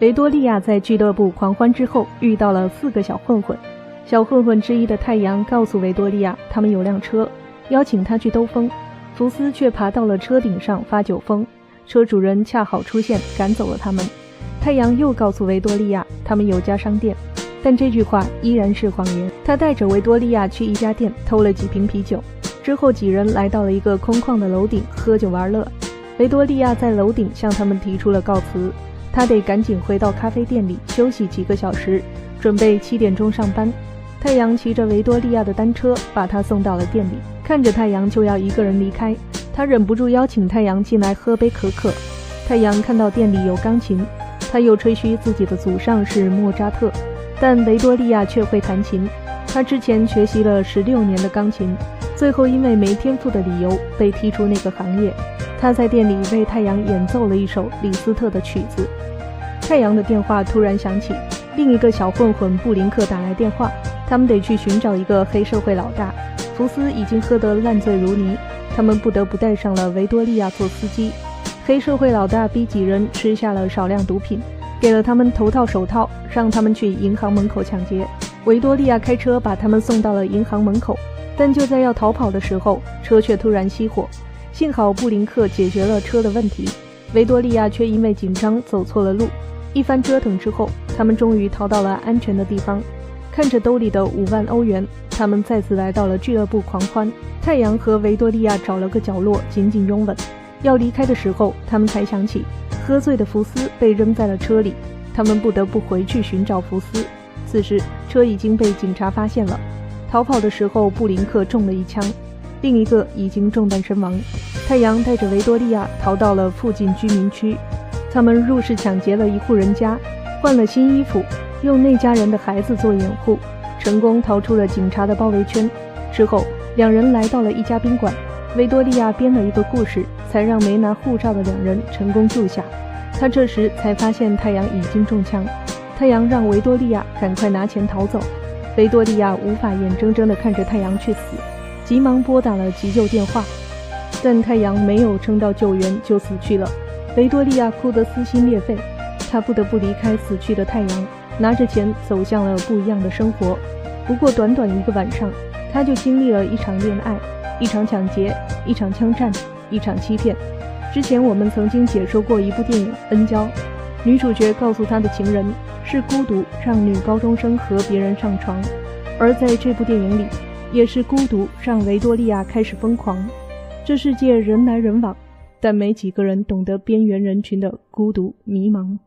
维多利亚在俱乐部狂欢之后遇到了4个小混混，小混混之一的太阳告诉维多利亚他们有辆车，邀请他去兜风。福斯却爬到了车顶上发酒疯，车主人恰好出现赶走了他们。太阳又告诉维多利亚他们有家商店，但这句话依然是谎言。他带着维多利亚去一家店偷了几瓶啤酒，之后几人来到了一个空旷的楼顶喝酒玩乐。维多利亚在楼顶向他们提出了告辞，他得赶紧回到咖啡店里休息几个小时，准备7点钟上班。太阳骑着维多利亚的单车把他送到了店里，看着太阳就要一个人离开，他忍不住邀请太阳进来喝杯可可。太阳看到店里有钢琴，他又吹嘘自己的祖上是莫扎特，但维多利亚却会弹琴。他之前学习了16年的钢琴，最后因为没天赋的理由被踢出那个行业。他在店里为太阳演奏了一首李斯特的曲子。太阳的电话突然响起，另一个小混混布林克打来电话，他们得去寻找一个黑社会老大。福斯已经喝得烂醉如泥，他们不得不带上了维多利亚做司机。黑社会老大逼几人吃下了少量毒品，给了他们头套手套，让他们去银行门口抢劫。维多利亚开车把他们送到了银行门口，但就在要逃跑的时候，车却突然熄火。幸好布林克解决了车的问题，维多利亚却因为紧张走错了路。一番折腾之后，他们终于逃到了安全的地方。看着兜里的5万欧元，他们再次来到了俱乐部狂欢。太阳和维多利亚找了个角落紧紧拥吻。要离开的时候，他们才想起喝醉的福斯被扔在了车里，他们不得不回去寻找福斯。此时车已经被警察发现了，逃跑的时候布林克中了一枪，另一个已经中弹身亡。太阳带着维多利亚逃到了附近居民区，他们入室抢劫了一户人家，换了新衣服，用那家人的孩子做掩护，成功逃出了警察的包围圈。之后2人来到了一家宾馆，维多利亚编了一个故事，才让没拿护照的2人成功住下。他这时才发现太阳已经中枪，太阳让维多利亚赶快拿钱逃走。维多利亚无法眼睁睁地看着太阳去死，急忙拨打了急救电话，但太阳没有撑到救援就死去了。维多利亚哭得撕心裂肺，他不得不离开死去的太阳，拿着钱走向了不一样的生活。不过短短1个晚上，他就经历了一场恋爱，一场抢劫，一场枪战，一场欺骗。之前我们曾经解说过一部电影《恩交》，女主角告诉她的情人，是孤独让女高中生和别人上床，而在这部电影里，也是孤独让维多利亚开始疯狂。这世界人来人往，但没几个人懂得边缘人群的孤独迷茫。